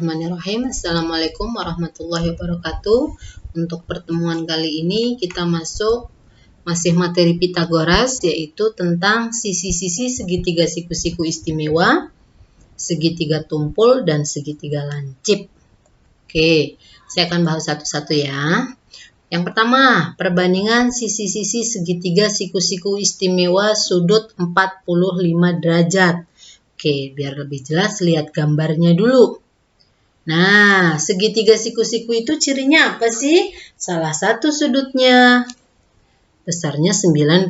Bismillahirrahmanirrahim. Assalamualaikum warahmatullahi wabarakatuh. Untuk pertemuan kali ini kita masih materi Pitagoras, yaitu tentang sisi-sisi segitiga siku-siku istimewa, segitiga tumpul, dan segitiga lancip. Oke, saya akan bahas satu-satu ya. Yang pertama, perbandingan sisi-sisi segitiga siku-siku istimewa sudut 45 derajat. Oke, biar lebih jelas lihat gambarnya dulu. Nah, segitiga siku-siku itu cirinya apa sih? Salah satu sudutnya besarnya 90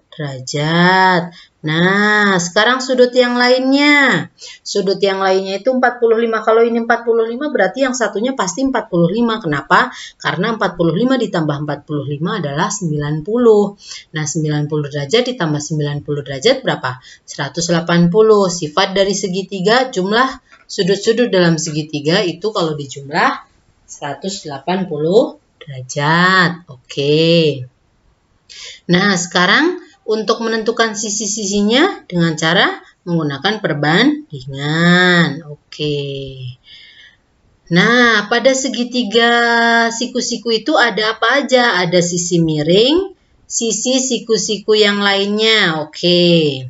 derajat. Nah, sekarang sudut yang lainnya. Sudut yang lainnya itu 45. Kalau ini 45 berarti yang satunya pasti 45. Kenapa? Karena 45 ditambah 45 adalah 90. Nah, 90 derajat ditambah 90 derajat berapa? 180. Sifat dari segitiga, jumlah sudut-sudut dalam segitiga itu kalau dijumlah 180 derajat. Oke. Nah, sekarang untuk menentukan sisi-sisinya dengan cara menggunakan perbandingan. Oke. Nah, pada segitiga siku-siku itu ada apa aja? Ada sisi miring, sisi siku-siku yang lainnya. Oke.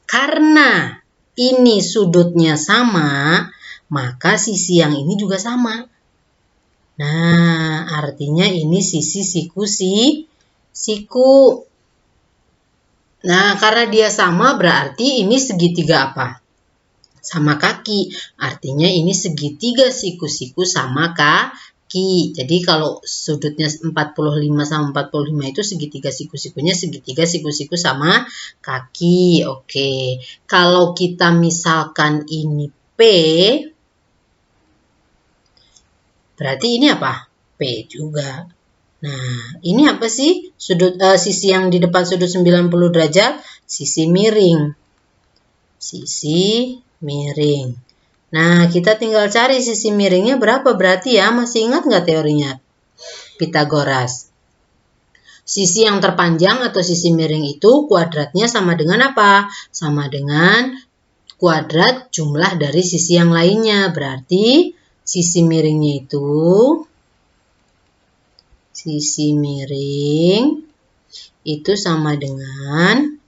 Karena ini sudutnya sama, maka sisi yang ini juga sama. Nah, artinya ini sisi siku. Nah, karena dia sama berarti ini segitiga apa? Sama kaki. Artinya ini segitiga siku-siku sama kaki. Jadi kalau sudutnya 45 sama 45 itu segitiga siku-sikunya segitiga siku-siku sama kaki. Oke. Kalau kita misalkan ini P, berarti ini apa? P juga. Nah, ini apa sih? Sisi yang di depan sudut 90 derajat, sisi miring. Sisi miring. Nah, kita tinggal cari sisi miringnya berapa berarti ya? Masih ingat nggak teorinya Pitagoras? Sisi yang terpanjang atau sisi miring itu kuadratnya sama dengan apa? Sama dengan kuadrat jumlah dari sisi yang lainnya. Berarti sisi miringnya itu sama dengan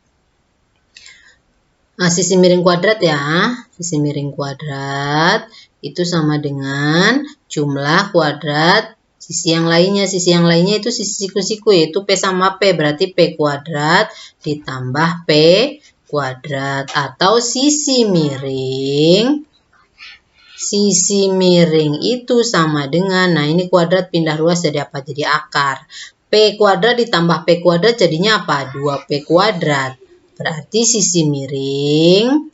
sisi miring kuadrat ya. Sisi miring kuadrat itu sama dengan jumlah kuadrat sisi yang lainnya. Sisi yang lainnya itu sisi siku-siku, yaitu P sama P. Berarti P kuadrat ditambah P kuadrat. Atau sisi miring itu sama dengan, nah ini kuadrat pindah ruas jadi apa? Jadi akar. P kuadrat ditambah P kuadrat jadinya apa? 2P kuadrat. Berarti sisi miring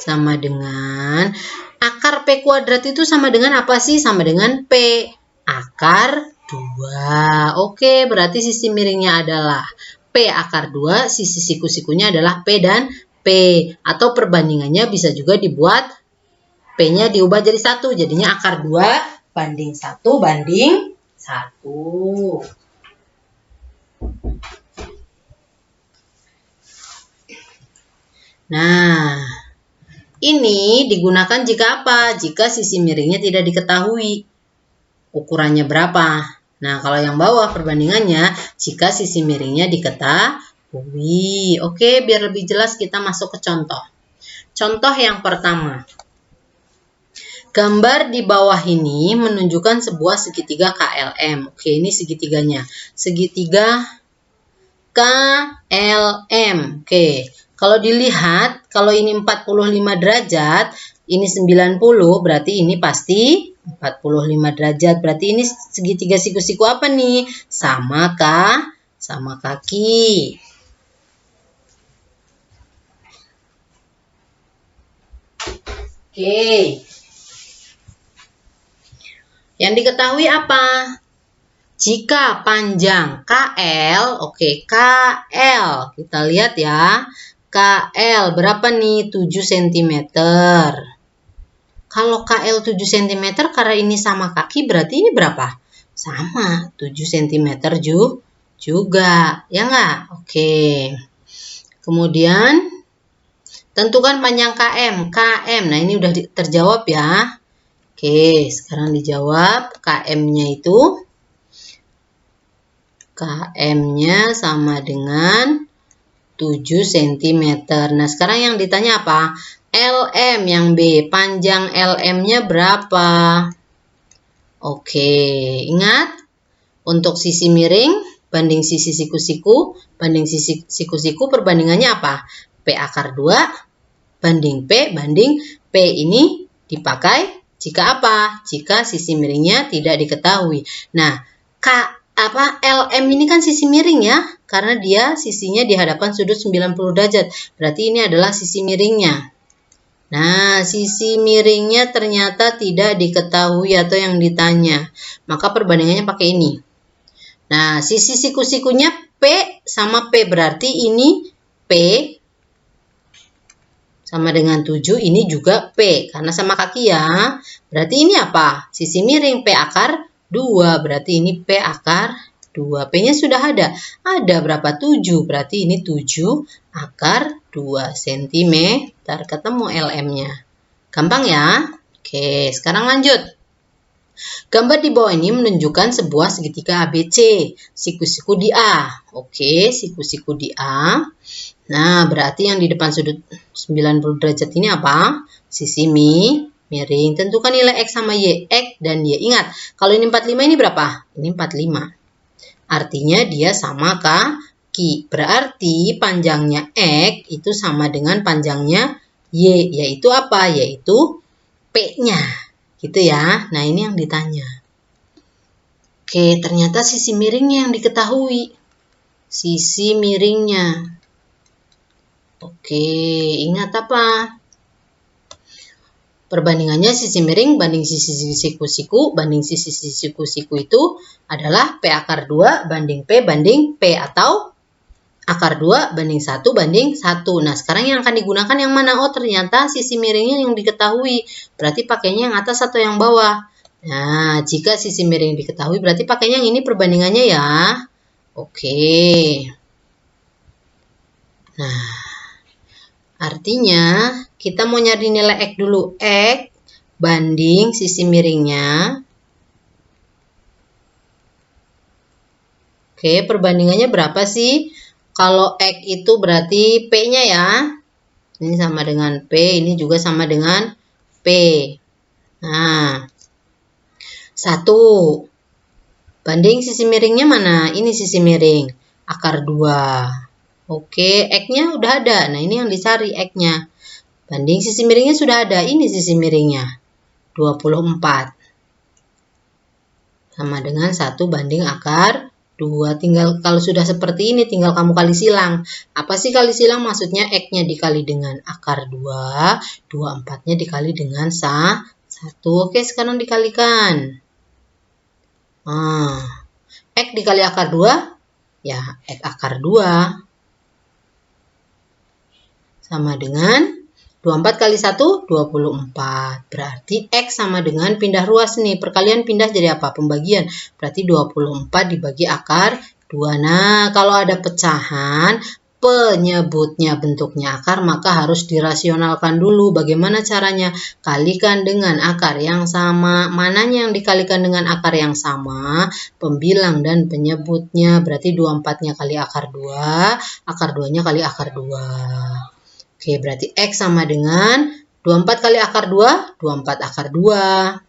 sama dengan, akar P kuadrat itu sama dengan apa sih? Sama dengan P akar 2. Oke, berarti sisi miringnya adalah P akar 2, sisi siku-sikunya adalah P dan P. Atau perbandingannya bisa juga dibuat P-nya diubah jadi 1. Jadinya akar 2 banding 1 banding 1. Nah, ini digunakan jika apa? Jika sisi miringnya tidak diketahui ukurannya berapa. Nah, kalau yang bawah perbandingannya jika sisi miringnya diketahui. Oke, biar lebih jelas kita masuk ke contoh. Contoh yang pertama. Gambar di bawah ini menunjukkan sebuah segitiga KLM. Oke, ini segitiganya. Segitiga KLM. Oke, kalau dilihat, kalau ini 45 derajat, ini 90, berarti ini pasti 45 derajat. Berarti ini segitiga siku-siku apa nih? Sama kaki. Oke. Yang diketahui apa? Jika panjang KL, oke, KL, kita lihat ya. KL berapa nih? 7 cm. Kalau KL 7 cm, karena ini sama kaki, berarti ini berapa? Sama, 7 cm juga. Ya nggak? Oke. Kemudian, Tentukan panjang KM. Nah ini udah terjawab ya. Oke, sekarang dijawab. KM-nya sama dengan 7 cm. Nah, sekarang yang ditanya apa? LM yang B. Panjang LM-nya berapa? Oke, ingat. Untuk sisi miring banding sisi siku-siku, banding sisi siku-siku perbandingannya apa? P akar 2 banding P ini dipakai jika apa? Jika sisi miringnya tidak diketahui. Nah, LM ini kan sisi miring ya, karena dia sisinya di hadapan sudut 90 derajat. Berarti ini adalah sisi miringnya. Nah, sisi miringnya ternyata tidak diketahui atau yang ditanya. Maka perbandingannya pakai ini. Nah, sisi siku-sikunya P sama P, berarti ini P sama dengan 7, ini juga P, karena sama kaki ya. Berarti ini apa? Sisi miring P akar 2, berarti ini P akar 2. P-nya sudah ada. Ada berapa? 7, berarti ini 7 akar 2 cm. Ketemu LM-nya. Gampang ya? Oke, sekarang lanjut. Gambar di bawah ini menunjukkan sebuah segitiga ABC. Siku-siku di A. Oke, siku-siku di A. Nah, berarti yang di depan sudut 90 derajat ini apa? Sisi miring. Tentukan nilai X sama Y. X dan Y. Ingat, kalau ini 45 ini berapa? Ini 45. Artinya dia sama kaki. Berarti panjangnya X itu sama dengan panjangnya Y. Yaitu apa? Yaitu P-nya. Gitu ya. Nah, ini yang ditanya. Oke, ternyata sisi miringnya yang diketahui. Sisi miringnya. Oke, ingat apa? Perbandingannya sisi miring banding sisi siku-siku banding sisi siku-siku itu adalah P akar 2 banding P atau akar 2 banding 1 banding 1. Nah, sekarang yang akan digunakan yang mana? Oh, ternyata sisi miringnya yang diketahui. Berarti pakainya yang atas atau yang bawah? Nah, jika sisi miring diketahui, berarti pakainya yang ini perbandingannya ya. Oke. Nah, artinya kita mau nyari nilai X dulu. X banding sisi miringnya. Oke, perbandingannya berapa sih? Kalau X itu berarti P-nya ya. Ini sama dengan P, ini juga sama dengan P. Nah, 1 banding sisi miringnya mana? Ini sisi miring, akar 2. Oke, X-nya udah ada. Nah, ini yang dicari X-nya. Banding sisi miringnya sudah ada. Ini sisi miringnya, 24. Sama dengan 1 banding akar 2. Tinggal kalau sudah seperti ini tinggal kamu kali silang. Apa sih kali silang? Maksudnya X-nya dikali dengan akar 2, 24-nya dikali dengan 1. Oke, sekarang dikalikan. X dikali akar 2, ya X akar 2 sama dengan 24 kali 1, 24. Berarti X sama dengan pindah ruas nih. Perkalian pindah jadi apa? Pembagian. Berarti 24 dibagi akar 2. Nah, kalau ada pecahan, penyebutnya bentuknya akar, maka harus dirasionalkan dulu. Bagaimana caranya? Kalikan dengan akar yang sama. Mananya yang dikalikan dengan akar yang sama? Pembilang dan penyebutnya. Berarti 24-nya kali akar 2, akar 2-nya kali akar 2. Oke, berarti X sama dengan 24 kali akar 2, 24 akar 2.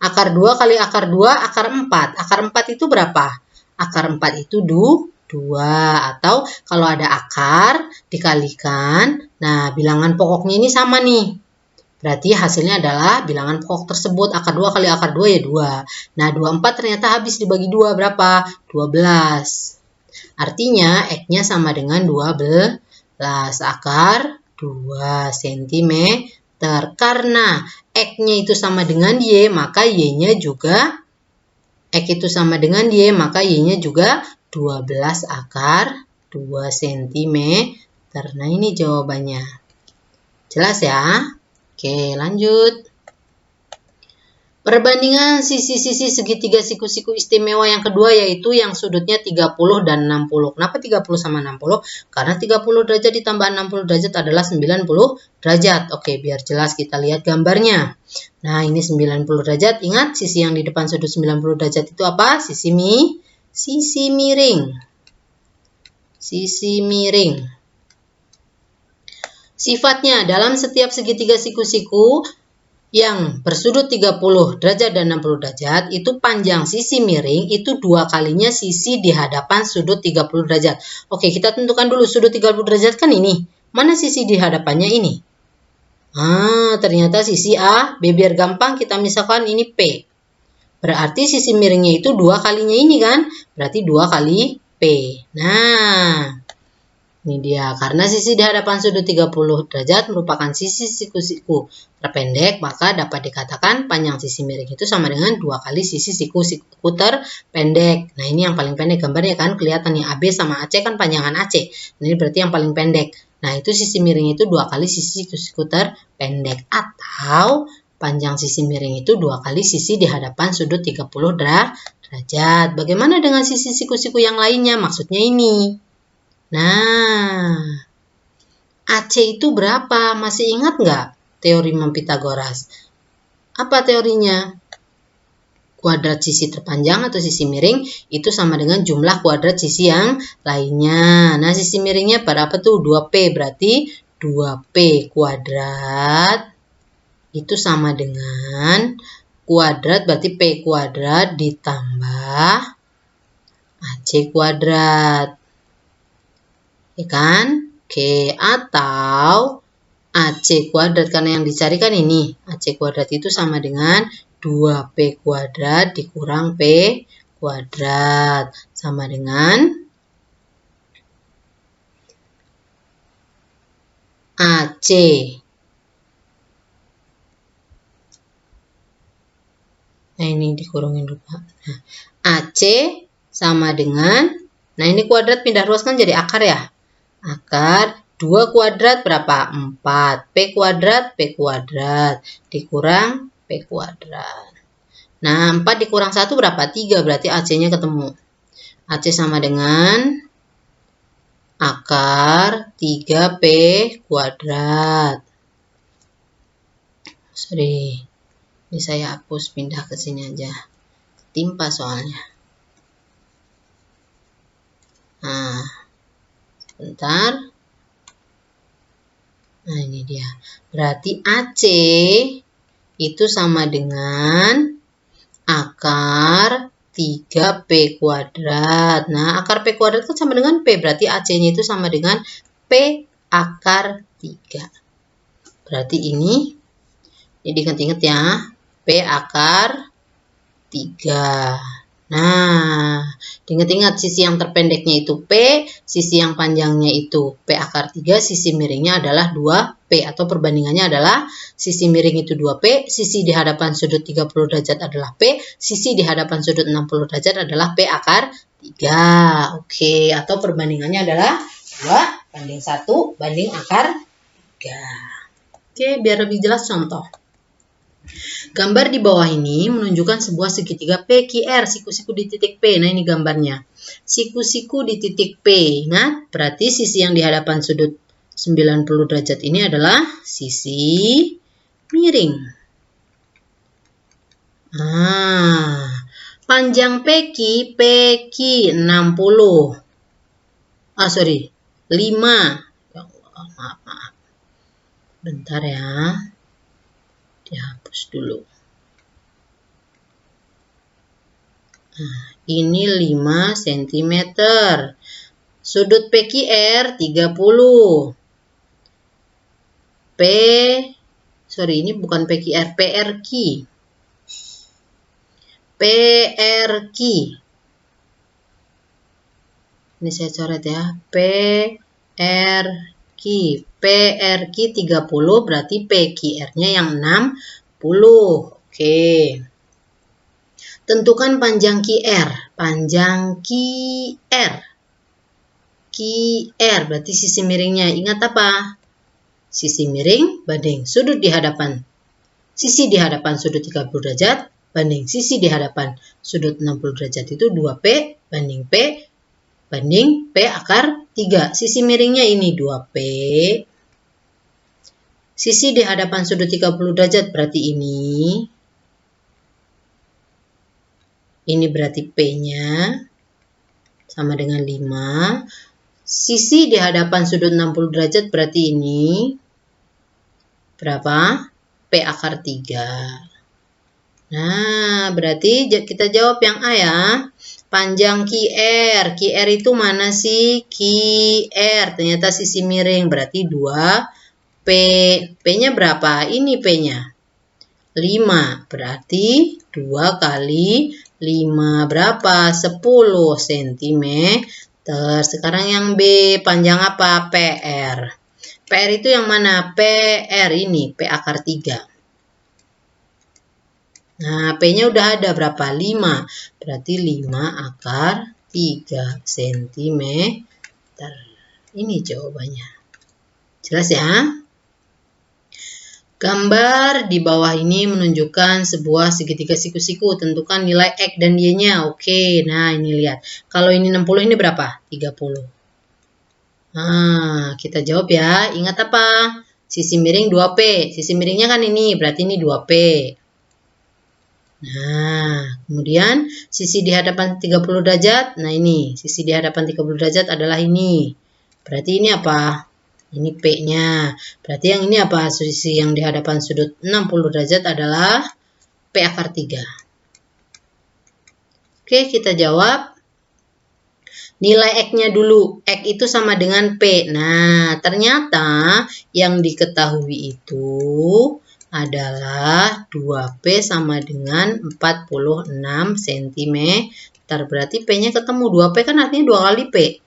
Akar 2 kali akar 2, akar 4. Akar 4 itu berapa? Akar 4 itu 2. Atau kalau ada akar dikalikan, nah bilangan pokoknya ini sama nih. Berarti hasilnya adalah bilangan pokok tersebut. Akar 2 kali akar 2 ya 2. Nah, 24 ternyata habis dibagi 2 berapa? 12. Artinya X-nya sama dengan 12 akar 2 cm. Karena X-nya itu sama dengan Y, maka Y-nya juga X itu sama dengan Y, maka Y-nya juga 12 akar 2 cm. Nah, ini jawabannya. Jelas ya? Oke, lanjut. Perbandingan sisi-sisi segitiga siku-siku istimewa yang kedua yaitu yang sudutnya 30 dan 60. Kenapa 30 sama 60? Karena 30 derajat ditambah 60 derajat adalah 90 derajat. Oke, biar jelas kita lihat gambarnya. Nah, ini 90 derajat. Ingat, sisi yang di depan sudut 90 derajat itu apa? Sisi miring. Sisi miring. Sifatnya, dalam setiap segitiga siku-siku yang bersudut 30 derajat dan 60 derajat, itu panjang sisi miring itu 2 kalinya sisi di hadapan sudut 30 derajat. Oke, kita tentukan dulu sudut 30 derajat kan ini. Mana sisi di hadapannya ini? Ternyata sisi A, B, biar gampang kita misalkan ini P. Berarti sisi miringnya itu 2 kalinya ini kan? Berarti 2 kali P. Nah, ini dia, karena sisi di hadapan sudut 30 derajat merupakan sisi siku-siku terpendek, maka dapat dikatakan panjang sisi miring itu sama dengan 2 kali sisi siku-siku terpendek. Nah, ini yang paling pendek gambarnya kan, kelihatan nih AB sama AC kan panjangan AC. Ini berarti yang paling pendek. Nah, itu sisi miring itu 2 kali sisi siku-siku terpendek. Atau panjang sisi miring itu 2 kali sisi di hadapan sudut 30 derajat. Bagaimana dengan sisi siku-siku yang lainnya? Maksudnya ini. Nah, AC itu berapa? Masih ingat nggak teorema Pythagoras? Apa teorinya? Kuadrat sisi terpanjang atau sisi miring itu sama dengan jumlah kuadrat sisi yang lainnya. Nah, sisi miringnya berapa tuh? 2P, berarti 2P kuadrat itu sama dengan kuadrat, berarti P kuadrat ditambah AC kuadrat. Ya kan? Oke, atau AC kuadrat, karena yang dicari kan ini. AC kuadrat itu sama dengan 2P kuadrat dikurang P kuadrat. Sama dengan AC. Nah, ini dikurangin dulu. Nah, AC sama dengan, nah ini kuadrat pindah ruas kan jadi akar ya. Akar 2 kuadrat berapa? 4. P kuadrat dikurang P kuadrat. Nah, 4 dikurang 1 berapa? 3. Berarti AC-nya ketemu. AC sama dengan akar 3P kuadrat. Sorry. Ini saya hapus, pindah ke sini aja. Timpa soalnya. Nah, sebentar. Nah, ini dia. Berarti AC itu sama dengan akar 3P kuadrat. Nah, akar P kuadrat kan sama dengan P. Berarti AC-nya itu sama dengan P akar 3. Berarti ini diingat-ingat ya. P akar 3. Nah, ingat-ingat sisi yang terpendeknya itu P, sisi yang panjangnya itu P akar 3, sisi miringnya adalah 2P, atau perbandingannya adalah sisi miring itu 2P, sisi di hadapan sudut 30 derajat adalah P, sisi di hadapan sudut 60 derajat adalah P akar 3. Oke, atau perbandingannya adalah 2 banding 1 banding akar 3. Oke, biar lebih jelas contoh. Gambar di bawah ini menunjukkan sebuah segitiga PQR, siku-siku di titik P. Nah, ini gambarnya. Siku-siku di titik P. Nah, berarti sisi yang di hadapan sudut 90 derajat ini adalah sisi miring. Nah, panjang PQ 60. 5. Ya Allah, maaf. Bentar ya. Dihapus dulu. Nah, ini 5 cm. Sudut PQR 30. Ini bukan PQR, PRQ. PRQ. Ini saya coret ya. PRQ. PRQ 30 berarti PQR-nya yang 60. Oke. Tentukan panjang QR. Panjang QR. QR berarti sisi miringnya. Ingat apa? Sisi miring banding sudut di hadapan. Sisi di hadapan sudut 30 derajat banding sisi di hadapan sudut 60 derajat itu 2P banding P akar 3. Sisi miringnya ini 2P. Sisi di hadapan sudut 30 derajat berarti ini. Ini berarti P-nya sama dengan 5. Sisi di hadapan sudut 60 derajat berarti ini. Berapa? P akar 3. Nah, berarti kita jawab yang A ya. Panjang QR. QR itu mana sih? QR. Ternyata sisi miring. Berarti 2P. P-nya berapa? Ini P-nya. 5. Berarti 2 kali 5 berapa? 10 cm. Sekarang yang B, panjang apa? PR. PR itu yang mana? PR ini, P akar 3. Nah, P-nya udah ada berapa? 5. Berarti 5 akar 3 cm. Ini jawabannya. Jelas ya? Gambar di bawah ini menunjukkan sebuah segitiga siku-siku. Tentukan nilai X dan Y-nya. Oke, nah ini lihat. Kalau ini 60, ini berapa? 30. Nah, kita jawab ya. Ingat apa? Sisi miring 2P. Sisi miringnya kan ini, berarti ini 2P. Nah, kemudian sisi di hadapan 30 derajat. Nah ini, sisi di hadapan 30 derajat adalah ini. Berarti ini apa? Ini P-nya. Berarti yang ini apa? Sisi yang di hadapan sudut 60 derajat adalah P akar 3. Oke, kita jawab. Nilai X-nya dulu. X itu sama dengan P. Nah, ternyata yang diketahui itu adalah 2P sama dengan 46 cm. Berarti P-nya ketemu. 2P kan artinya 2 kali P.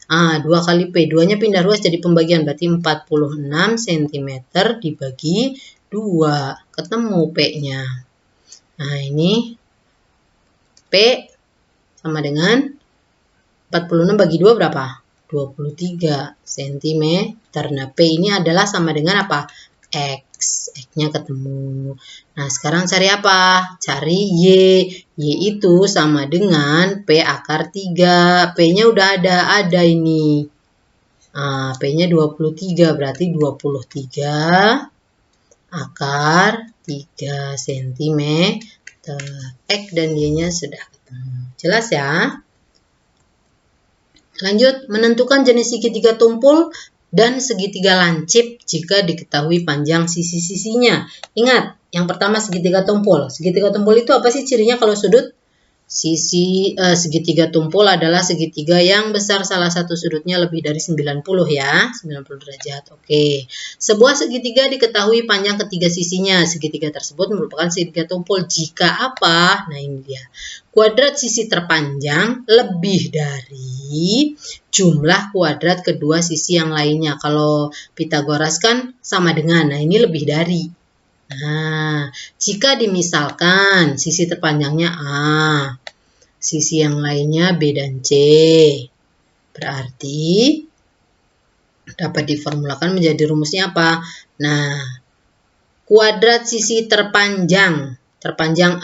2 kali P, 2-nya pindah ruas jadi pembagian, berarti 46 cm dibagi 2, ketemu P-nya. Nah, ini P sama dengan 46 bagi 2 berapa? 23 cm. Nah, P ini adalah sama dengan apa? X. X-nya ketemu. Nah, sekarang cari apa? Cari Y. Y itu sama dengan P akar 3. P-nya udah ada ini. P-nya 23, berarti 23 akar 3 cm. X dan Y-nya sudah ketemu. Jelas ya? Lanjut, menentukan jenis segitiga tumpul dan segitiga lancip jika diketahui panjang sisi-sisinya. Ingat, yang pertama segitiga tumpul. Segitiga tumpul itu apa sih cirinya kalau sudut? Segitiga tumpul adalah segitiga yang besar salah satu sudutnya lebih dari 90 ya, 90 derajat. Oke. Sebuah segitiga diketahui panjang ketiga sisinya. Segitiga tersebut merupakan segitiga tumpul jika apa? Nah, ini dia. Kuadrat sisi terpanjang lebih dari jumlah kuadrat kedua sisi yang lainnya. Kalau Pitagoras kan sama dengan. Nah, ini lebih dari. Nah, jika dimisalkan sisi terpanjangnya A, sisi yang lainnya B dan C, berarti dapat diformulakan menjadi rumusnya apa? Nah, kuadrat sisi terpanjang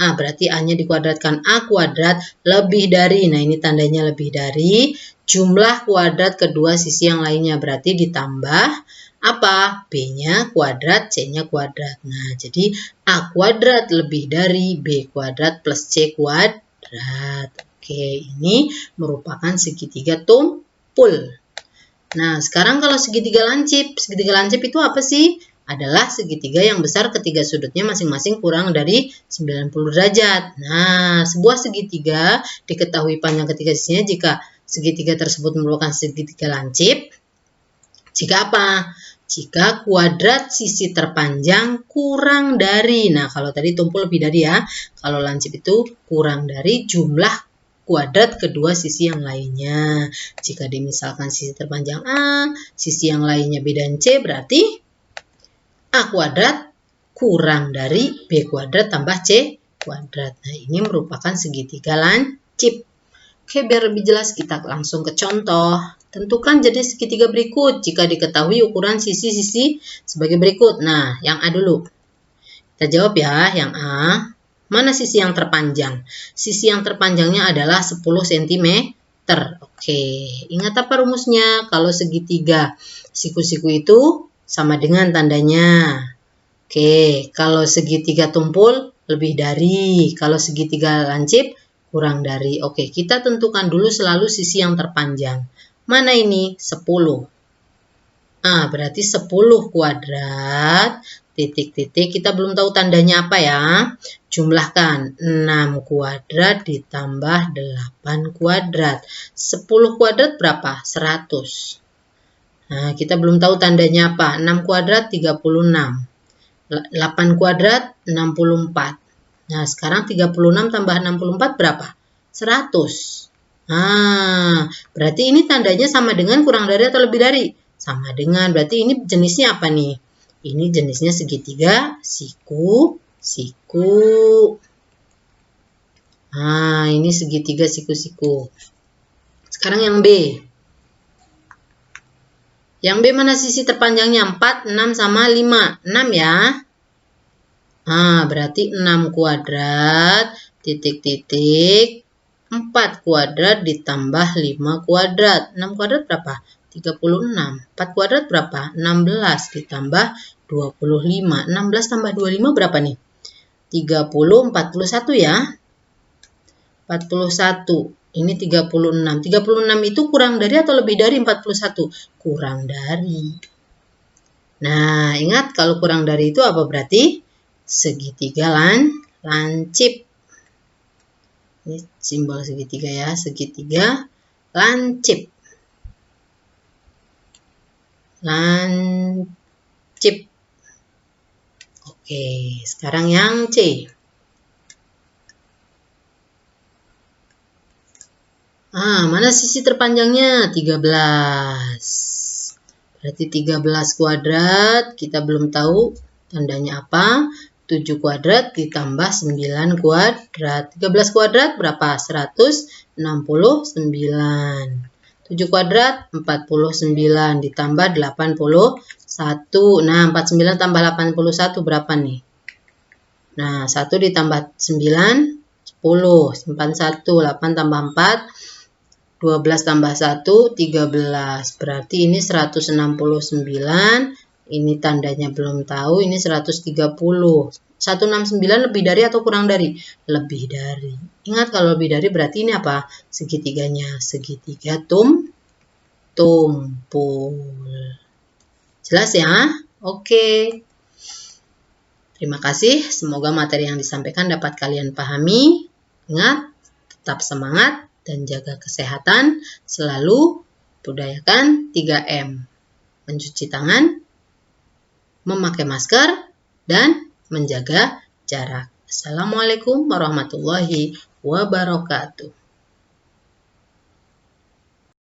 A, berarti A-nya dikuadratkan A kuadrat lebih dari, nah ini tandanya lebih dari, jumlah kuadrat kedua sisi yang lainnya, berarti ditambah apa? B-nya kuadrat, C-nya kuadrat. Nah, jadi A kuadrat lebih dari B kuadrat plus C kuadrat. Oke, ini merupakan segitiga tumpul. Nah, sekarang kalau segitiga lancip itu apa sih? Adalah segitiga yang besar ketiga sudutnya masing-masing kurang dari 90 derajat. Nah, sebuah segitiga diketahui panjang ketiga sisinya jika segitiga tersebut merupakan segitiga lancip. Jika apa? Jika kuadrat sisi terpanjang kurang dari, nah kalau tadi tumpul lebih dari ya, kalau lancip itu kurang dari jumlah kuadrat kedua sisi yang lainnya. Jika dimisalkan sisi terpanjang A, sisi yang lainnya B dan C, berarti A kuadrat kurang dari B kuadrat tambah C kuadrat. Nah, ini merupakan segitiga lancip. Oke, biar lebih jelas kita langsung ke contoh. Tentukan jenis segitiga berikut jika diketahui ukuran sisi-sisi sebagai berikut. Nah, yang A dulu. Kita jawab ya, yang A. Mana sisi yang terpanjang? Sisi yang terpanjangnya adalah 10 cm. Oke, ingat apa rumusnya? Kalau segitiga siku-siku itu sama dengan tandanya. Oke, kalau segitiga tumpul lebih dari, kalau segitiga lancip kurang dari. Oke, kita tentukan dulu selalu sisi yang terpanjang. Mana ini? 10. Berarti 10 kuadrat, titik-titik, kita belum tahu tandanya apa ya. Jumlahkan 6 kuadrat ditambah 8 kuadrat. 10 kuadrat berapa? 100. Nah, kita belum tahu tandanya apa. 6 kuadrat 36. 8 kuadrat 64. Nah, sekarang 36 tambah 64 berapa? 100. Berarti ini tandanya sama dengan kurang dari atau lebih dari? Sama dengan, berarti ini jenisnya apa nih? Ini jenisnya segitiga, siku. Ini segitiga siku-siku. Sekarang yang B. Yang B mana sisi terpanjangnya? 4, 6, sama 5. 6 ya. Berarti 6 kuadrat, titik-titik, 4 kuadrat ditambah 5 kuadrat. 6 kuadrat berapa? 36. 4 kuadrat berapa? 16 ditambah 25. 16 tambah 25 berapa nih? 30, 41 ya. 41. Ini 36. 36 itu kurang dari atau lebih dari 41? Kurang dari. Nah, ingat kalau kurang dari itu apa berarti? Segitiga lancip. Ini simbol segitiga ya, segitiga lancip. Lancip. Oke, sekarang yang C. Mana sisi terpanjangnya? 13. Berarti 13 kuadrat, kita belum tahu tandanya apa. 7 kuadrat ditambah 9 kuadrat. 13 kuadrat berapa? 169. 7 kuadrat 49 ditambah 81. Nah, 49 tambah 81 berapa nih? Nah, 1 ditambah 9, 10. Simpan 1, 8 tambah 4, 12 tambah 1, 13. Berarti ini 169. Ini tandanya belum tahu, ini 130. 169 lebih dari atau kurang dari? Lebih dari. Ingat kalau lebih dari berarti ini apa? Segitiganya. Segitiga tumpul. Jelas ya? Oke. Terima kasih. Semoga materi yang disampaikan dapat kalian pahami. Ingat, tetap semangat dan jaga kesehatan. Selalu budayakan 3M. Mencuci tangan, memakai masker, dan menjaga jarak. Assalamualaikum warahmatullahi wabarakatuh.